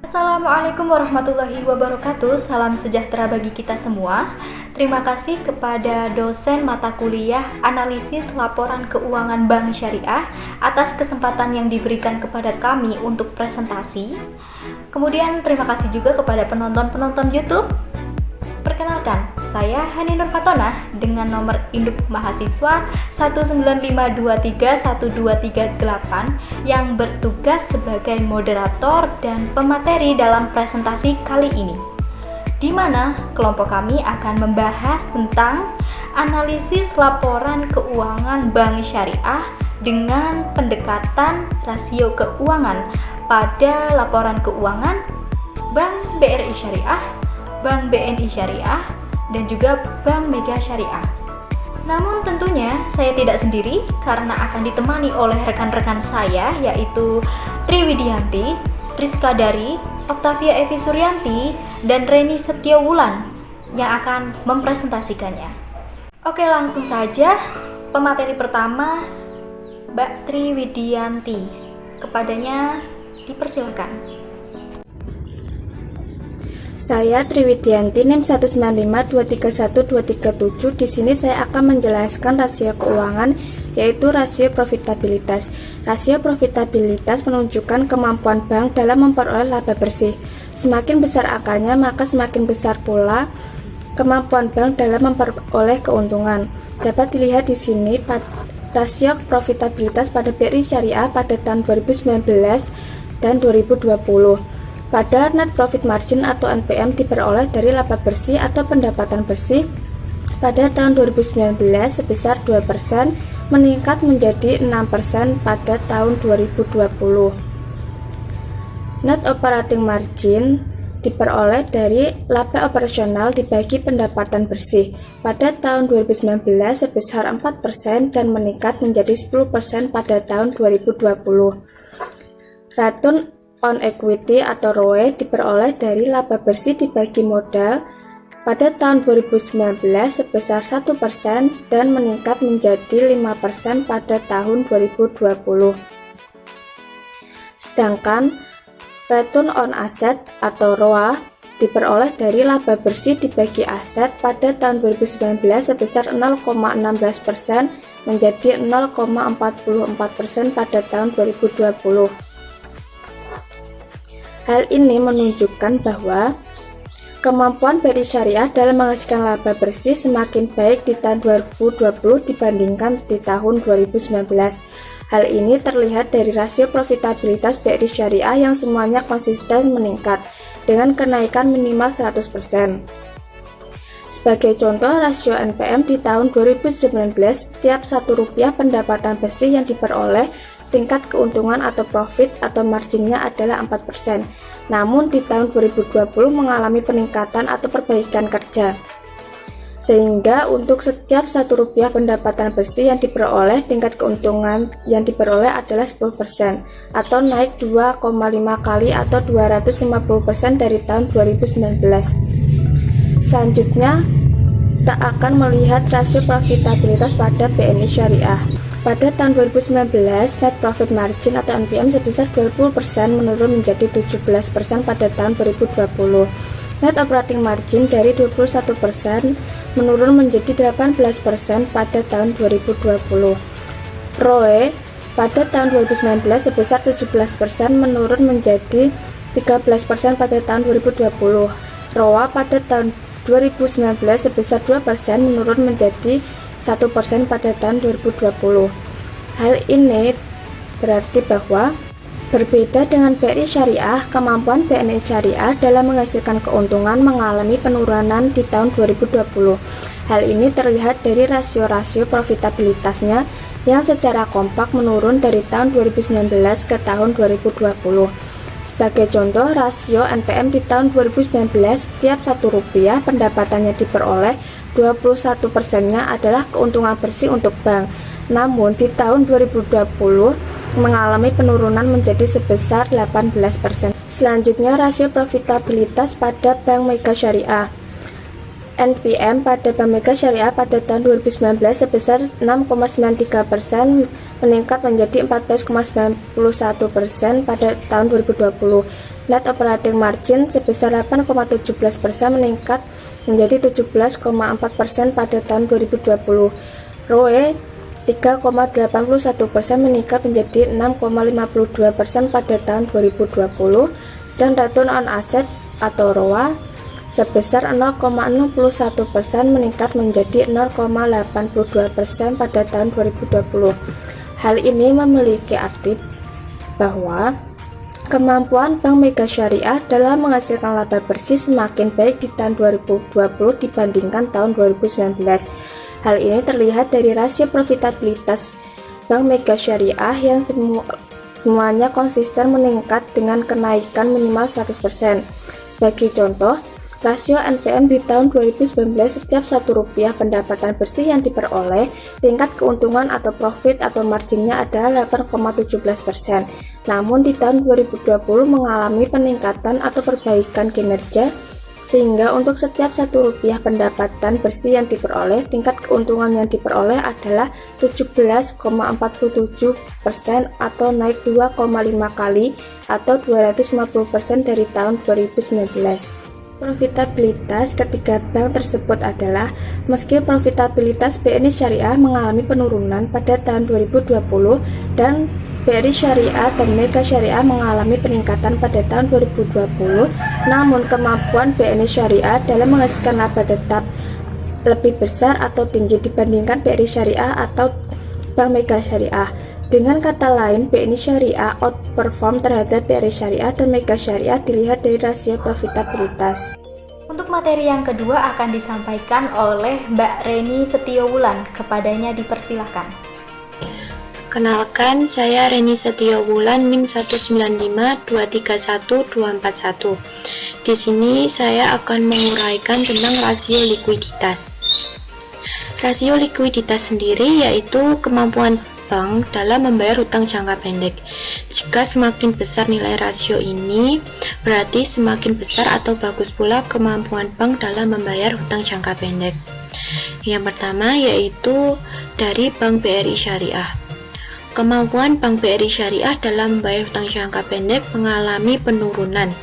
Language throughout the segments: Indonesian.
Assalamualaikum warahmatullahi wabarakatuh. Salam sejahtera bagi kita semua. Terima kasih kepada dosen mata kuliah Analisis Laporan Keuangan Bank Syariah atas kesempatan yang diberikan kepada kami untuk presentasi. Kemudian terima kasih juga kepada penonton-penonton YouTube. Perkenalkan, saya Hani Nur Fatona dengan nomor induk mahasiswa 195231238 yang bertugas sebagai moderator dan pemateri dalam presentasi kali ini, di mana kelompok kami akan membahas tentang analisis laporan keuangan bank syariah dengan pendekatan rasio keuangan pada laporan keuangan Bank BRI Syariah, Bank BNI Syariah, dan juga Bank Mega Syariah. Namun tentunya saya tidak sendiri karena akan ditemani oleh rekan-rekan saya yaitu Triwidianti, Rizka Dari, Octavia Evi Suryanti, dan Reni Setiawulan yang akan mempresentasikannya. Oke, langsung saja pemateri pertama Mbak Triwidianti. Kepadanya dipersilakan. Saya Triwidianti, NIM 195231237. Di sini saya akan menjelaskan rasio keuangan, yaitu rasio profitabilitas. Rasio profitabilitas menunjukkan kemampuan bank dalam memperoleh laba bersih. Semakin besar angkanya, maka semakin besar pula kemampuan bank dalam memperoleh keuntungan. Dapat dilihat di sini rasio profitabilitas pada BRI Syariah pada tahun 2019 dan 2020. Pada net profit margin atau NPM diperoleh dari laba bersih atau pendapatan bersih pada tahun 2019 sebesar 2%, meningkat menjadi 6% pada tahun 2020. Net operating margin diperoleh dari laba operasional dibagi pendapatan bersih pada tahun 2019 sebesar 4% dan meningkat menjadi 10% pada tahun 2020. Return on equity atau ROE diperoleh dari laba bersih dibagi modal pada tahun 2019 sebesar 1% dan meningkat menjadi 5% pada tahun 2020. Sedangkan return on asset atau ROA diperoleh dari laba bersih dibagi aset pada tahun 2019 sebesar 0,16% menjadi 0,44% pada tahun 2020. Hal ini menunjukkan bahwa kemampuan BRI Syariah dalam menghasilkan laba bersih semakin baik di tahun 2020 dibandingkan di tahun 2019. Hal ini terlihat dari rasio profitabilitas BRI Syariah yang semuanya konsisten meningkat dengan kenaikan minimal 100%. Sebagai contoh, rasio NPM di tahun 2019 setiap Rp1 pendapatan bersih yang diperoleh, tingkat keuntungan atau profit atau marginnya adalah 4%. Namun di tahun 2020 mengalami peningkatan atau perbaikan kerja. Sehingga untuk setiap Rp1 pendapatan bersih yang diperoleh, tingkat keuntungan yang diperoleh adalah 10% atau naik 2,5 kali atau 250% dari tahun 2019. Selanjutnya, kita akan melihat rasio profitabilitas pada BNI Syariah. Pada tahun 2019, net profit margin atau NPM sebesar 20% menurun menjadi 17% pada tahun 2020. Net operating margin dari 21% menurun menjadi 18% pada tahun 2020. ROE pada tahun 2019 sebesar 17% menurun menjadi 13% pada tahun 2020. ROA pada tahun 2019 sebesar 2% menurun menjadi 1% pada tahun 2020. Hal ini berarti bahwa berbeda dengan BRI Syariah, kemampuan BNI Syariah dalam menghasilkan keuntungan mengalami penurunan di tahun 2020. Hal ini terlihat dari rasio-rasio profitabilitasnya yang secara kompak menurun dari tahun 2019 ke tahun 2020. Sebagai contoh, rasio NPM di tahun 2019 setiap Rp1 pendapatannya diperoleh, 21%-nya adalah keuntungan bersih untuk bank. Namun di tahun 2020 mengalami penurunan menjadi sebesar 18%. Selanjutnya, rasio profitabilitas pada Bank Mega Syariah. NPM pada Bank Mega Syariah pada tahun 2019 sebesar 6,93%, meningkat menjadi 14,91% pada tahun 2020. Net operating margin sebesar 8,17% meningkat menjadi 17,4% pada tahun 2020. ROE 3,81% meningkat menjadi 6,52% pada tahun 2020 dan return on asset atau ROA sebesar 0,61% meningkat menjadi 0,82% pada tahun 2020. Hal ini memiliki arti bahwa kemampuan Bank Mega Syariah dalam menghasilkan laba bersih semakin baik di tahun 2020 dibandingkan tahun 2019. Hal ini terlihat dari rasio profitabilitas Bank Mega Syariah yang semuanya konsisten meningkat dengan kenaikan minimal 100%. Sebagai contoh, rasio NPM di tahun 2019 setiap Rp1 pendapatan bersih yang diperoleh, tingkat keuntungan atau profit atau marginnya adalah 8,17%. Namun di tahun 2020 mengalami peningkatan atau perbaikan kinerja, sehingga untuk setiap Rp1 pendapatan bersih yang diperoleh, tingkat keuntungan yang diperoleh adalah 17,47% atau naik 2,5 kali atau 250% dari tahun 2019. Profitabilitas ketiga bank tersebut adalah, meski profitabilitas BNI Syariah mengalami penurunan pada tahun 2020 dan BRI Syariah dan Mega Syariah mengalami peningkatan pada tahun 2020, namun kemampuan BNI Syariah dalam menghasilkan laba tetap lebih besar atau tinggi dibandingkan BRI Syariah atau Bank Mega Syariah. Dengan kata lain, BNI Syariah outperform terhadap BRI Syariah dan Mega Syariah dilihat dari rasio profitabilitas. Untuk materi yang kedua akan disampaikan oleh Mbak Reni Setiowulan. Kepadanya dipersilahkan. Kenalkan, saya Reni Setiowulan, NIM 195231241. Di sini saya akan menguraikan tentang rasio likuiditas. Rasio likuiditas sendiri yaitu kemampuan bank dalam membayar hutang jangka pendek. Jika semakin besar nilai rasio ini, berarti semakin besar atau bagus pula kemampuan bank dalam membayar hutang jangka pendek. Yang pertama yaitu dari Bank BRI Syariah. Kemampuan Bank BRI Syariah dalam membayar hutang jangka pendek mengalami penurunan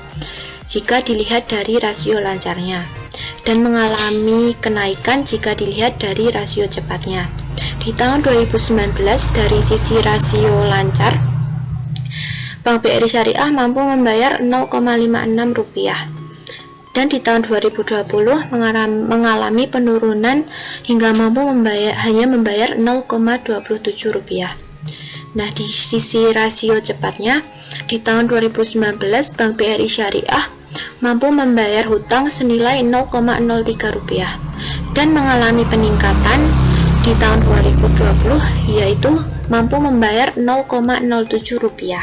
jika dilihat dari rasio lancarnya, dan mengalami kenaikan jika dilihat dari rasio cepatnya. Di tahun 2019 dari sisi rasio lancar, Bank BRI Syariah mampu membayar Rp0,56, dan di tahun 2020 mengalami penurunan hingga mampu hanya membayar Rp0,27. Nah, di sisi rasio cepatnya, di tahun 2019 Bank BRI Syariah mampu membayar hutang senilai Rp0,03 dan mengalami peningkatan di tahun 2020 yaitu mampu membayar Rp0,07.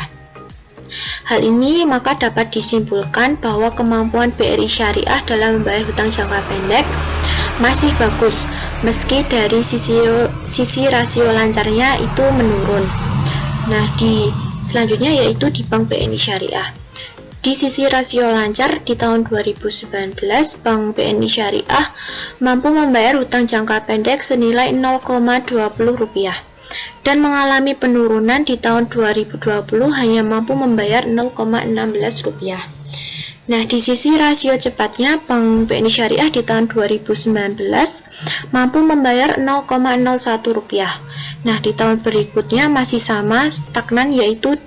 Hal ini maka dapat disimpulkan bahwa kemampuan BRI Syariah dalam membayar hutang jangka pendek masih bagus meski dari sisi rasio lancarnya itu menurun. Nah, selanjutnya yaitu di Bank BNI Syariah. Di sisi rasio lancar di tahun 2019, Bank BNI Syariah mampu membayar hutang jangka pendek senilai Rp0,20 dan mengalami penurunan di tahun 2020 hanya mampu membayar Rp0,16. Nah, di sisi rasio cepatnya, Bank BNI Syariah di tahun 2019 mampu membayar Rp0,01. Nah, di tahun berikutnya masih sama, stagnan, yaitu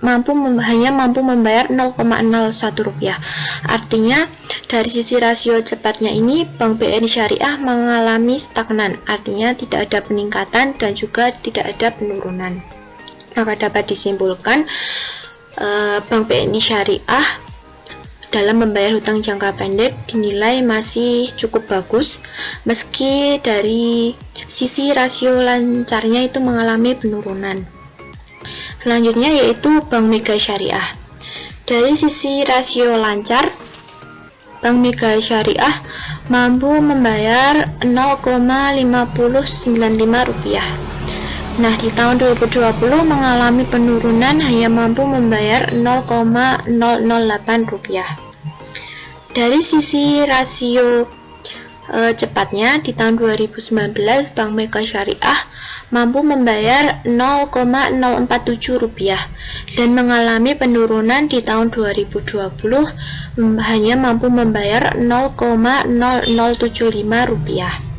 hanya mampu membayar Rp0,01. Artinya, dari sisi rasio cepatnya ini, Bank BNI Syariah mengalami stagnan, artinya tidak ada peningkatan dan juga tidak ada penurunan. Maka dapat disimpulkan, Bank BNI Syariah dalam membayar hutang jangka pendek dinilai masih cukup bagus meski dari sisi rasio lancarnya itu mengalami penurunan. Selanjutnya yaitu Bank Mega Syariah. Dari sisi rasio lancar, Bank Mega Syariah mampu membayar Rp0,5095. Nah, di tahun 2020 mengalami penurunan hanya mampu membayar Rp0,008. Dari sisi rasio cepatnya di tahun 2019 Bank Mega Syariah mampu membayar Rp0,047 dan mengalami penurunan di tahun 2020 hanya mampu membayar Rp0,0075.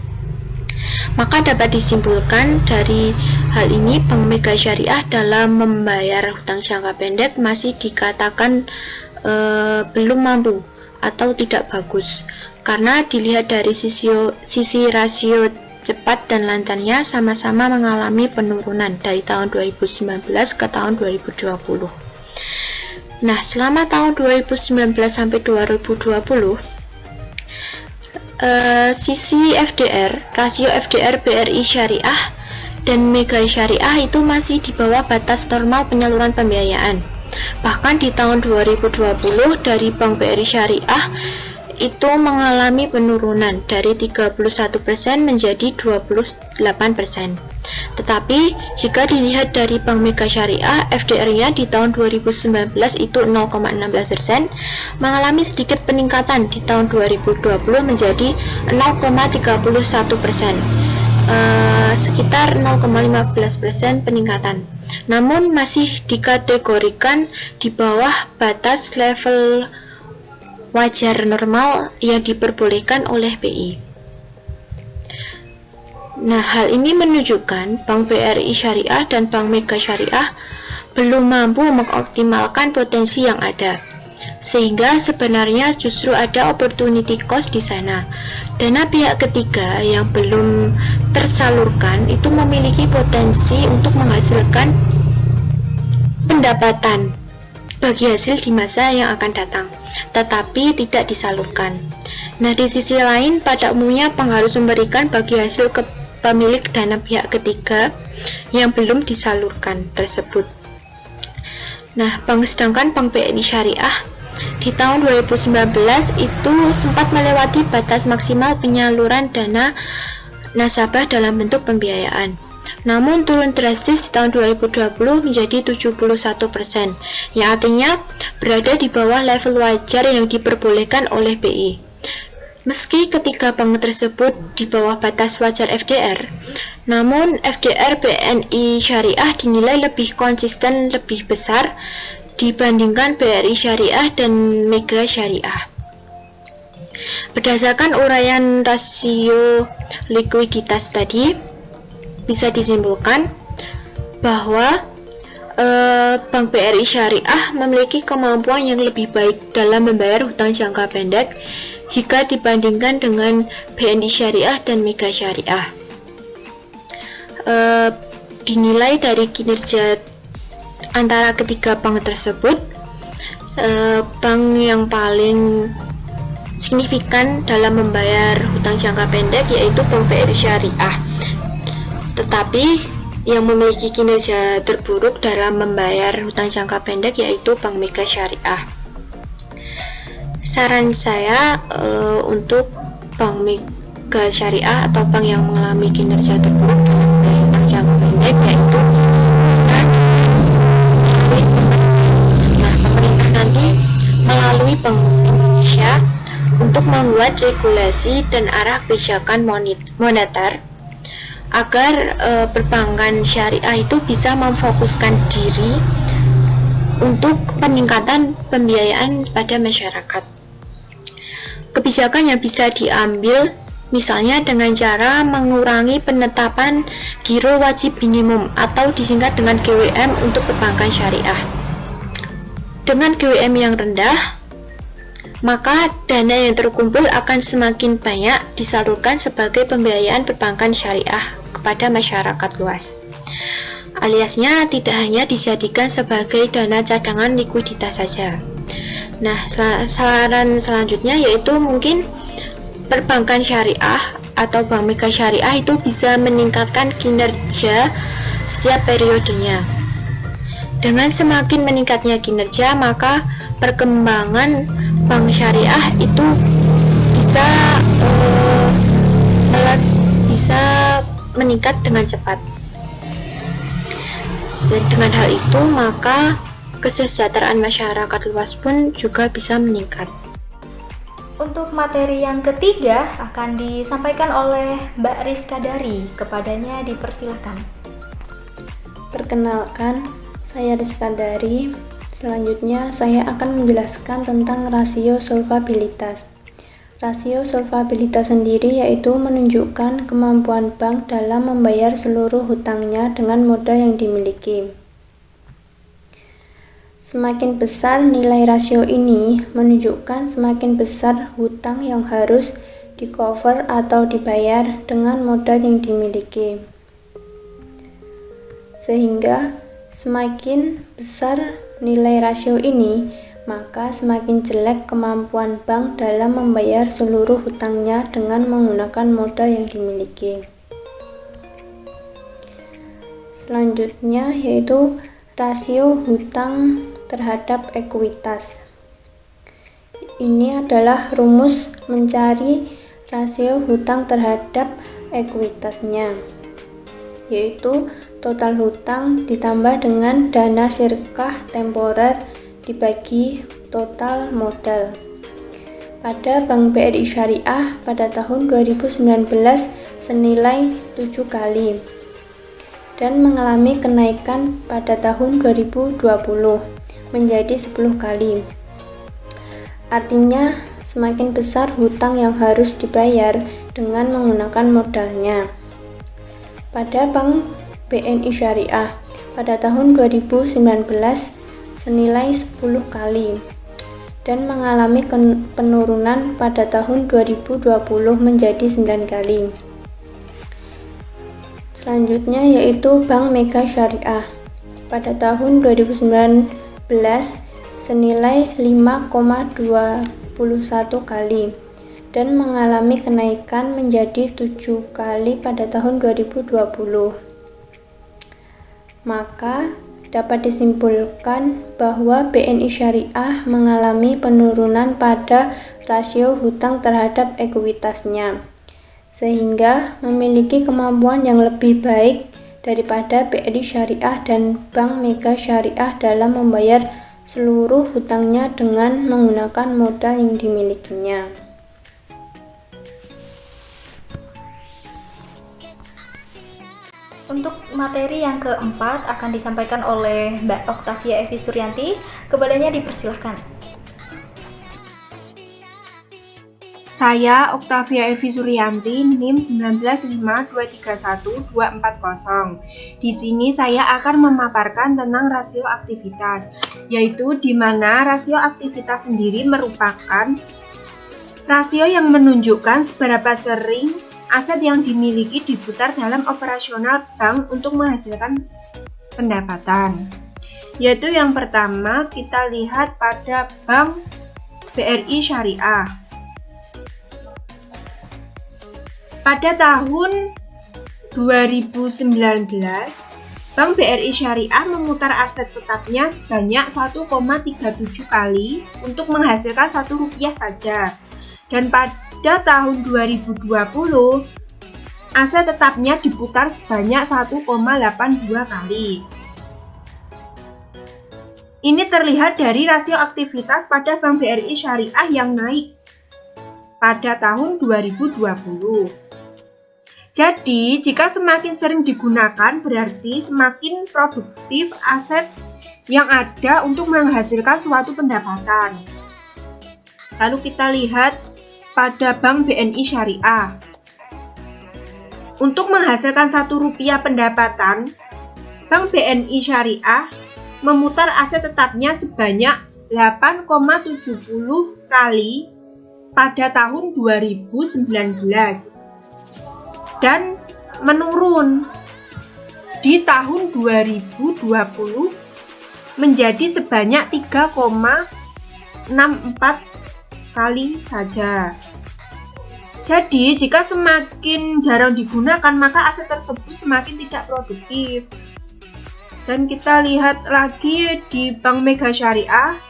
Maka dapat disimpulkan dari hal ini Bank Mega Syariah dalam membayar hutang jangka pendek masih dikatakan belum mampu atau tidak bagus, karena dilihat dari sisi rasio cepat dan lancarnya sama-sama mengalami penurunan dari tahun 2019 ke tahun 2020. Nah, selama tahun 2019 sampai 2020, sisi FDR, rasio FDR BRI Syariah dan Mega Syariah itu masih di bawah batas normal penyaluran pembiayaan. Bahkan di tahun 2020 dari Bank BRI Syariah itu mengalami penurunan dari 31% menjadi 28%. Tetapi jika dilihat dari Bank Mega Syariah, FDR-nya di tahun 2019 itu 0,16%, mengalami sedikit peningkatan di tahun 2020 menjadi 0,31%. Sekitar 0,15% peningkatan. Namun masih dikategorikan di bawah batas level wajar normal yang diperbolehkan oleh BI. Nah, hal ini menunjukkan Bank BRI Syariah dan Bank Mega Syariah belum mampu mengoptimalkan potensi yang ada, sehingga sebenarnya justru ada opportunity cost di sana. Dana pihak ketiga yang belum tersalurkan itu memiliki potensi untuk menghasilkan pendapatan bagi hasil di masa yang akan datang, tetapi tidak disalurkan. Nah, di sisi lain, pada umumnya bank harus memberikan bagi hasil ke pemilik dana pihak ketiga yang belum disalurkan tersebut. Nah, sedangkan Bank BNI Syariah di tahun 2019 itu sempat melewati batas maksimal penyaluran dana nasabah dalam bentuk pembiayaan. Namun turun drastis di tahun 2020 menjadi 71%, yang artinya berada di bawah level wajar yang diperbolehkan oleh BI. Meski ketiga bank tersebut di bawah batas wajar FDR, namun FDR BNI Syariah dinilai lebih konsisten, lebih besar dibandingkan BRI Syariah dan Mega Syariah. Berdasarkan uraian rasio likuiditas tadi, bisa disimpulkan bahwa Bank BRI Syariah memiliki kemampuan yang lebih baik dalam membayar hutang jangka pendek jika dibandingkan dengan BNI Syariah dan Mega Syariah. Dinilai dari kinerja antara ketiga bank tersebut, bank yang paling signifikan dalam membayar hutang jangka pendek yaitu Bank BRI Syariah. Tetapi yang memiliki kinerja terburuk dalam membayar hutang jangka pendek yaitu Bank Mega Syariah. Saran saya untuk Bank Mega Syariah atau bank yang mengalami kinerja terburuk dalam membayar hutang jangka pendek yaitu bisa pemerintah nanti melalui Bank Indonesia untuk membuat regulasi dan arah kebijakan moneter agar perbankan syariah itu bisa memfokuskan diri untuk peningkatan pembiayaan pada masyarakat. Kebijakan yang bisa diambil misalnya dengan cara mengurangi penetapan giro wajib minimum atau disingkat dengan GWM untuk perbankan syariah. Dengan GWM yang rendah, maka dana yang terkumpul akan semakin banyak disalurkan sebagai pembiayaan perbankan syariah kepada masyarakat luas. Aliasnya tidak hanya dijadikan sebagai dana cadangan likuiditas saja. Nah, saran selanjutnya yaitu mungkin perbankan syariah atau Bank Mega Syariah itu bisa meningkatkan kinerja setiap periodenya. Dengan semakin meningkatnya kinerja, maka perkembangan bank syariah itu bisa meningkat dengan cepat. Dengan hal itu, maka kesejahteraan masyarakat luas pun juga bisa meningkat. Untuk materi yang ketiga akan disampaikan oleh Mbak Rizka Dari. Kepadanya dipersilakan. Perkenalkan, saya Rizka Dari. Selanjutnya saya akan menjelaskan tentang rasio solvabilitas. Rasio solvabilitas sendiri yaitu menunjukkan kemampuan bank dalam membayar seluruh hutangnya dengan modal yang dimiliki. Semakin besar nilai rasio ini menunjukkan semakin besar hutang yang harus di-cover atau dibayar dengan modal yang dimiliki. Sehingga semakin besar nilai rasio ini, maka semakin jelek kemampuan bank dalam membayar seluruh hutangnya dengan menggunakan modal yang dimiliki. Selanjutnya yaitu rasio hutang terhadap ekuitas. Ini adalah rumus mencari rasio hutang terhadap ekuitasnya, yaitu total hutang ditambah dengan dana sirkah temporer dibagi total modal. Pada Bank BRI Syariah pada tahun 2019 senilai 7 kali dan mengalami kenaikan pada tahun 2020 menjadi 10 kali. Artinya, semakin besar hutang yang harus dibayar dengan menggunakan modalnya. Pada Bank BNI Syariah pada tahun 2019 senilai 10 kali dan mengalami penurunan pada tahun 2020 menjadi 9 kali. Selanjutnya yaitu Bank Mega Syariah pada tahun 2019 senilai 5,21 kali dan mengalami kenaikan menjadi 7 kali pada tahun 2020. Maka dapat disimpulkan bahwa BNI Syariah mengalami penurunan pada rasio hutang terhadap ekuitasnya, sehingga memiliki kemampuan yang lebih baik daripada BRI Syariah dan Bank Mega Syariah dalam membayar seluruh hutangnya dengan menggunakan modal yang dimilikinya. Untuk materi yang keempat akan disampaikan oleh Mbak Oktavia Evi Suryanti. Kepadanya dipersilahkan. Saya Oktavia Evi Suryanti, NIM 195231240. Di sini saya akan memaparkan tentang rasio aktivitas, yaitu di mana rasio aktivitas sendiri merupakan rasio yang menunjukkan seberapa sering aset yang dimiliki diputar dalam operasional bank untuk menghasilkan pendapatan. Yaitu yang pertama kita lihat pada Bank BRI Syariah. Pada tahun 2019, Bank BRI Syariah memutar aset tetapnya sebanyak 1,37 kali untuk menghasilkan Rp1 saja. Dan pada tahun 2020, aset tetapnya diputar sebanyak 1,82 kali. Ini terlihat dari rasio aktivitas pada Bank BRI Syariah yang naik pada tahun 2020. Jadi, jika semakin sering digunakan, berarti semakin produktif aset yang ada untuk menghasilkan suatu pendapatan. Lalu kita lihat pada Bank BNI Syariah. Untuk menghasilkan Rp1 pendapatan, Bank BNI Syariah memutar aset tetapnya sebanyak 8,70 kali pada tahun 2019. Dan menurun di tahun 2020 menjadi sebanyak 3,64 kali saja. Jadi, jika semakin jarang digunakan, maka aset tersebut semakin tidak produktif. Dan kita lihat lagi di Bank Mega Syariah.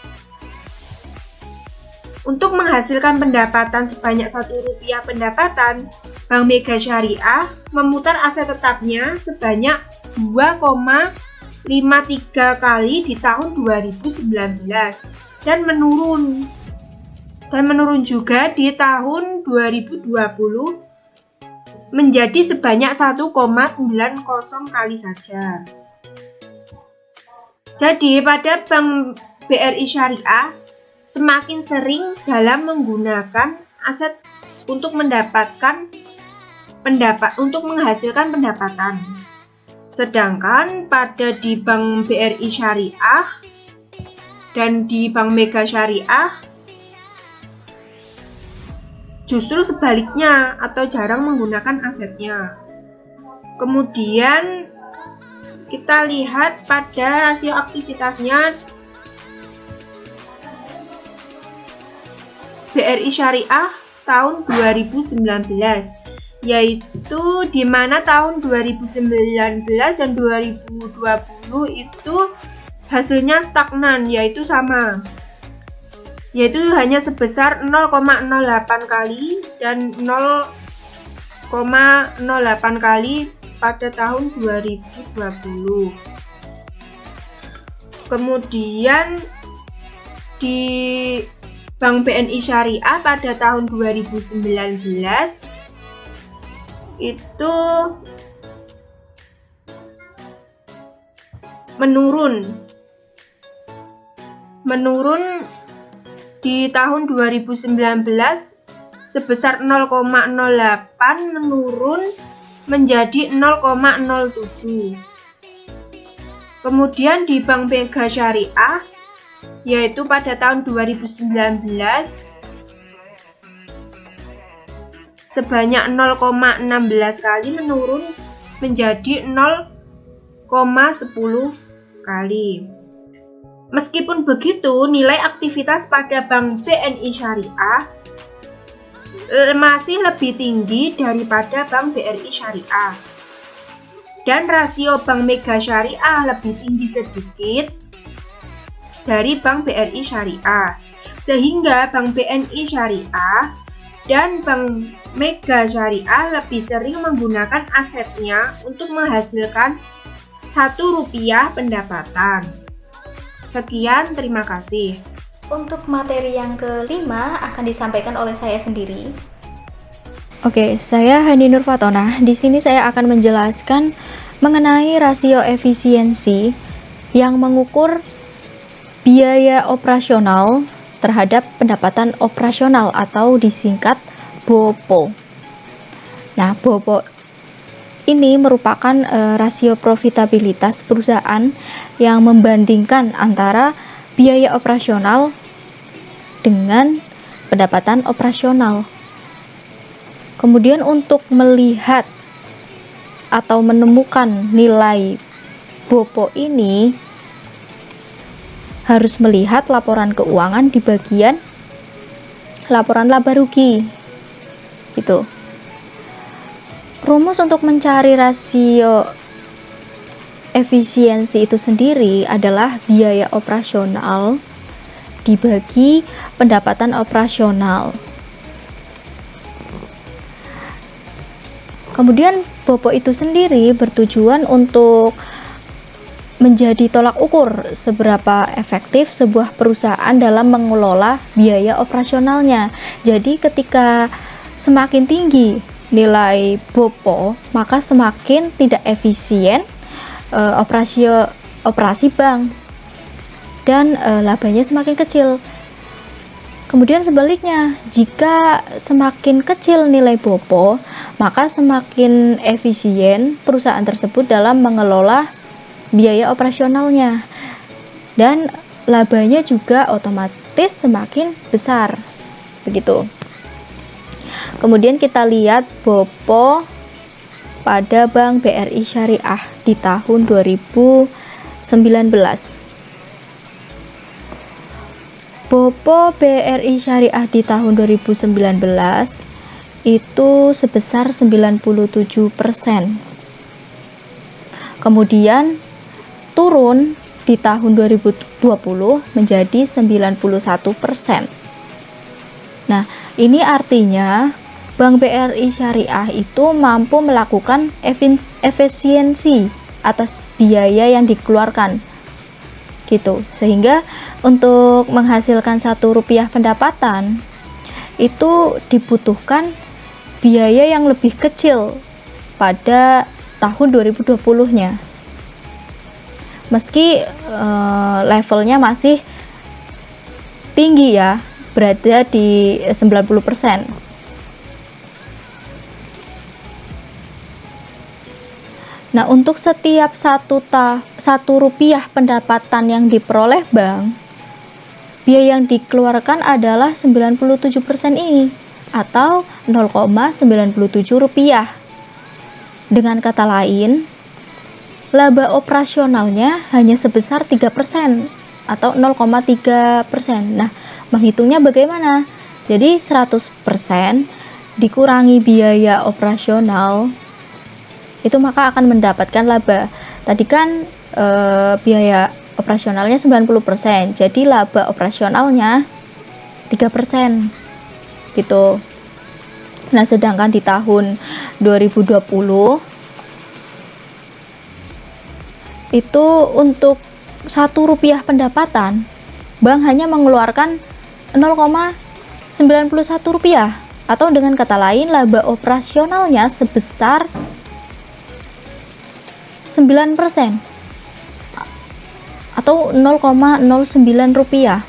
Untuk menghasilkan pendapatan sebanyak Rp1 pendapatan, Bank Mega Syariah memutar aset tetapnya sebanyak 2,53 kali di tahun 2019 dan menurun dan menurun juga di tahun 2020 menjadi sebanyak 1,90 kali saja. Jadi pada Bank BRI Syariah semakin sering dalam menggunakan aset untuk menghasilkan pendapatan. Sedangkan pada di Bank BRI Syariah dan di Bank Mega Syariah justru sebaliknya atau jarang menggunakan asetnya. Kemudian kita lihat pada rasio aktivitasnya BRI Syariah tahun 2019, yaitu di mana tahun 2019 dan 2020 itu hasilnya stagnan, yaitu sama, yaitu hanya sebesar 0,08 kali dan 0,08 kali pada tahun 2020. Kemudian di Bank BNI Syariah pada tahun 2019 itu menurun di tahun 2019 sebesar 0,08 menurun menjadi 0,07. Kemudian di Bank Mega Syariah yaitu pada tahun 2019 sebanyak 0,16 kali menurun menjadi 0,10 kali. Meskipun begitu, nilai aktivitas pada Bank BNI Syariah masih lebih tinggi daripada Bank BRI Syariah. Dan rasio Bank Mega Syariah lebih tinggi sedikit dari Bank BRI Syariah. Sehingga Bank BNI Syariah dan Bank Mega Syariah lebih sering menggunakan asetnya untuk menghasilkan Rp1 pendapatan. Sekian, terima kasih. Untuk materi yang kelima akan disampaikan oleh saya sendiri. Oke, saya Hani Nur Fatona. Di sini saya akan menjelaskan mengenai rasio efisiensi yang mengukur biaya operasional terhadap pendapatan operasional atau disingkat BOPO. Nah, BOPO ini merupakan rasio profitabilitas perusahaan yang membandingkan antara biaya operasional dengan pendapatan operasional. Kemudian untuk melihat atau menemukan nilai BOPO ini harus melihat laporan keuangan di bagian laporan laba rugi. Gitu. Rumus untuk mencari rasio efisiensi itu sendiri adalah biaya operasional dibagi pendapatan operasional. Kemudian BOPO itu sendiri bertujuan untuk menjadi tolak ukur seberapa efektif sebuah perusahaan dalam mengelola biaya operasionalnya. Jadi ketika semakin tinggi nilai BOPO, maka semakin tidak efisien operasi bank dan labanya semakin kecil. Kemudian sebaliknya, jika semakin kecil nilai BOPO, maka semakin efisien perusahaan tersebut dalam mengelola biaya operasionalnya dan labanya juga otomatis semakin besar. Begitu. Kemudian kita lihat BOPO pada Bank BRI Syariah di tahun 2019. BOPO BRI Syariah di tahun 2019 itu sebesar 97%. Kemudian turun di tahun 2020 menjadi 91%. Nah, ini artinya Bank BRI Syariah itu mampu melakukan efisiensi atas biaya yang dikeluarkan gitu, sehingga untuk menghasilkan Rp1 pendapatan itu dibutuhkan biaya yang lebih kecil pada tahun 2020-nya. Meski levelnya masih tinggi ya, berada di 90%. Nah, untuk setiap satu rupiah pendapatan yang diperoleh bank, biaya yang dikeluarkan adalah 97% ini, atau 0,97 rupiah. Dengan kata lain, laba operasionalnya hanya sebesar 3% atau 0,3%. Nah, menghitungnya bagaimana? Jadi 100% dikurangi biaya operasional, itu maka akan mendapatkan laba. Tadi kan biaya operasionalnya 90%, jadi laba operasionalnya 3% gitu. Nah, sedangkan di tahun 2020 itu untuk 1 rupiah pendapatan, bank hanya mengeluarkan 0,91 rupiah, atau dengan kata lain laba operasionalnya sebesar 9% atau 0,09 rupiah.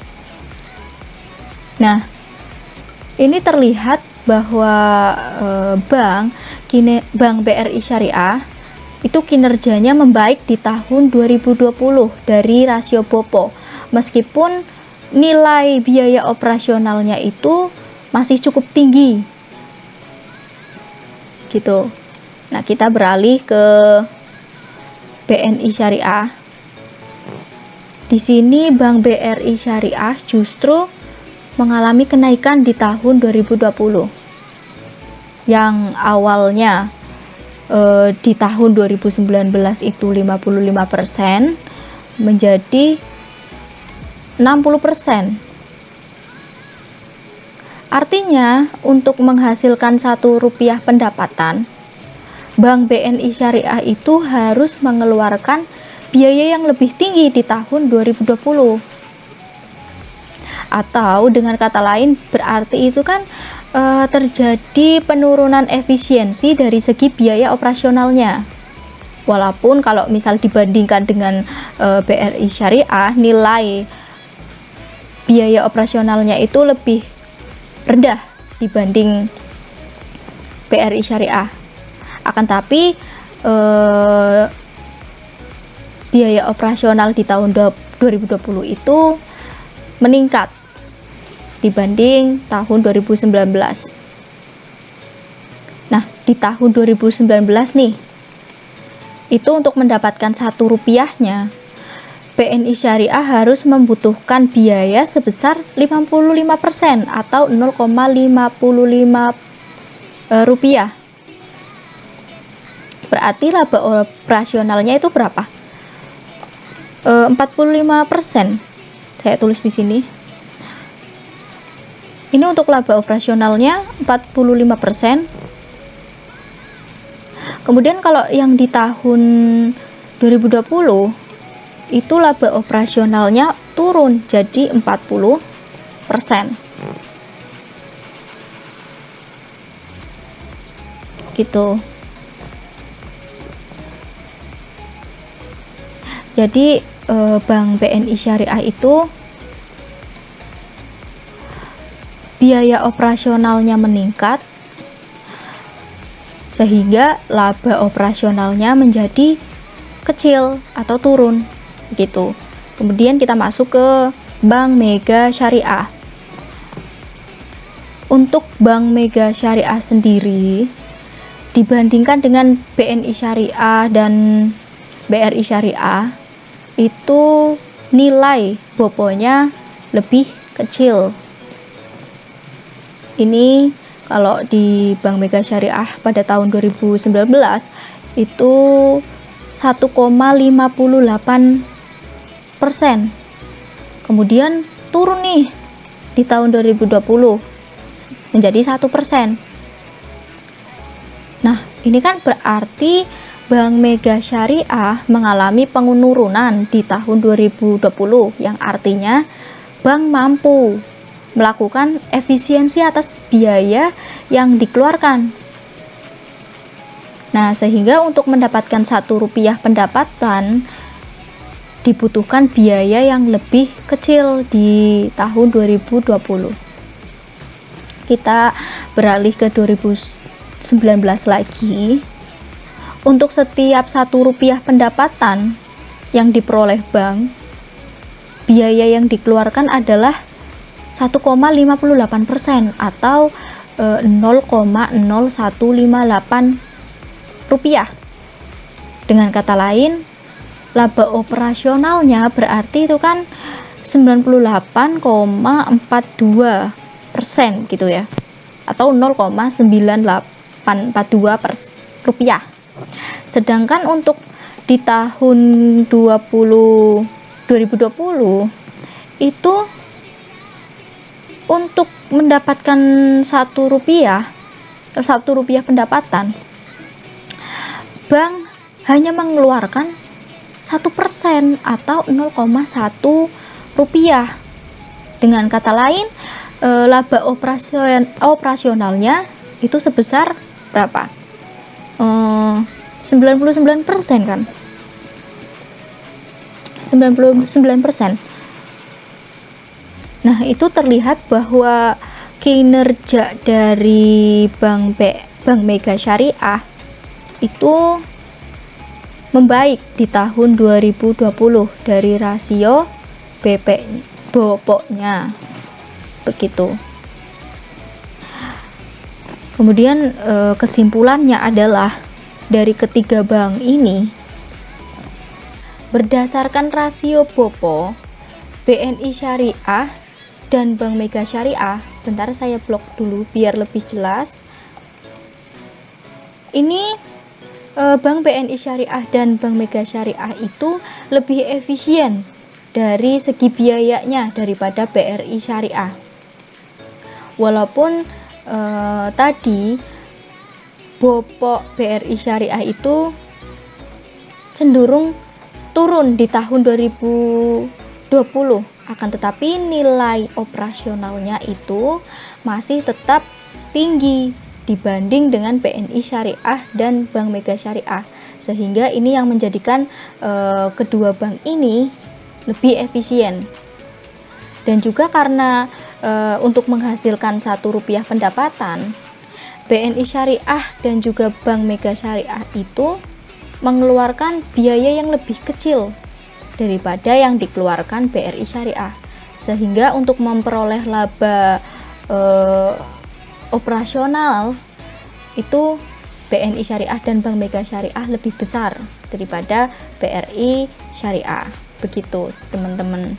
Nah, ini terlihat bahwa Bank BRI Syariah itu kinerjanya membaik di tahun 2020 dari rasio BOPO, meskipun nilai biaya operasionalnya itu masih cukup tinggi gitu. Nah, kita beralih ke BNI Syariah. Di sini Bank BRI Syariah justru mengalami kenaikan di tahun 2020. Yang awalnya di tahun 2019 itu 55% menjadi 60%. Artinya, untuk menghasilkan 1 rupiah pendapatan, Bank BNI Syariah itu harus mengeluarkan biaya yang lebih tinggi di tahun 2020. Atau dengan kata lain, berarti itu kan terjadi penurunan efisiensi dari segi biaya operasionalnya. Walaupun kalau misal dibandingkan dengan BRI Syariah, nilai biaya operasionalnya itu lebih rendah dibanding BRI Syariah. Akan tapi biaya operasional di tahun 2020 itu meningkat dibanding tahun 2019. Nah, di tahun 2019 nih, itu untuk mendapatkan 1 rupiahnya, BNI Syariah harus membutuhkan biaya sebesar 55% atau 0,55 rupiah. Berarti laba operasionalnya itu berapa? 45%. Saya tulis di sini. Ini untuk laba operasionalnya 45%. Kemudian kalau yang di tahun 2020 itu laba operasionalnya turun jadi 40%. Gitu. Jadi Bank BNI Syariah itu biaya operasionalnya meningkat sehingga laba operasionalnya menjadi kecil atau turun gitu. Kemudian kita masuk ke Bank Mega Syariah. Untuk Bank Mega Syariah sendiri dibandingkan dengan BNI Syariah dan BRI Syariah, itu nilai BOPO-nya lebih kecil. Ini kalau di Bank Mega Syariah pada tahun 2019 itu 1,58%. Kemudian turun nih di tahun 2020 menjadi 1%. Nah, ini kan berarti Bank Mega Syariah mengalami penurunan di tahun 2020, yang artinya bank mampu melakukan efisiensi atas biaya yang dikeluarkan. Nah, sehingga untuk mendapatkan Rp1 pendapatan dibutuhkan biaya yang lebih kecil di tahun 2020. Kita beralih ke 2019 lagi. Untuk setiap Rp1 pendapatan yang diperoleh bank, biaya yang dikeluarkan adalah 1,58% atau 0,0158 rupiah. Dengan kata lain, laba operasionalnya berarti itu kan 98,42% gitu ya, atau 0,9842 rupiah. Sedangkan untuk di tahun 2020 itu untuk mendapatkan Rp1 pendapatan, bank hanya mengeluarkan 1% atau 0,1 rupiah. Dengan kata lain, laba operasionalnya itu sebesar berapa? 99% kan? 99%. Nah, itu terlihat bahwa kinerja dari Bank Mega Syariah itu membaik di tahun 2020 dari rasio BOPOK-nya begitu. Kemudian kesimpulannya adalah dari ketiga bank ini, berdasarkan rasio BOPO, BNI Syariah dan Bank Mega Syariah, bentar saya blok dulu biar lebih jelas. Ini Bank BNI Syariah dan Bank Mega Syariah itu lebih efisien dari segi biayanya daripada BRI Syariah. Walaupun tadi BOPOK BRI Syariah itu cenderung turun di tahun 2020, akan tetapi nilai operasionalnya itu masih tetap tinggi dibanding dengan BNI Syariah dan Bank Mega Syariah, sehingga ini yang menjadikan kedua bank ini lebih efisien. Dan juga karena untuk menghasilkan Rp1 pendapatan, BNI Syariah dan juga Bank Mega Syariah itu mengeluarkan biaya yang lebih kecil daripada yang dikeluarkan BRI Syariah, sehingga untuk memperoleh laba operasional itu BNI Syariah dan Bank Mega Syariah lebih besar daripada BRI Syariah. Begitu teman-teman.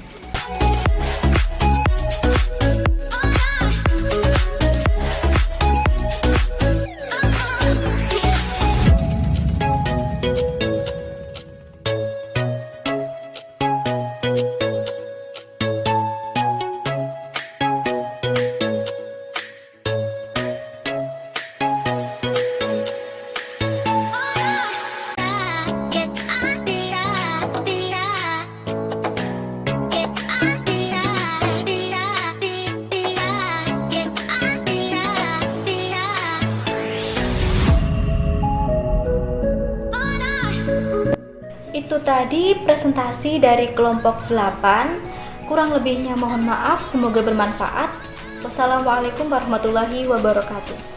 Itu tadi presentasi dari kelompok 8. Kurang lebihnya mohon maaf, semoga bermanfaat. Wassalamualaikum warahmatullahi wabarakatuh.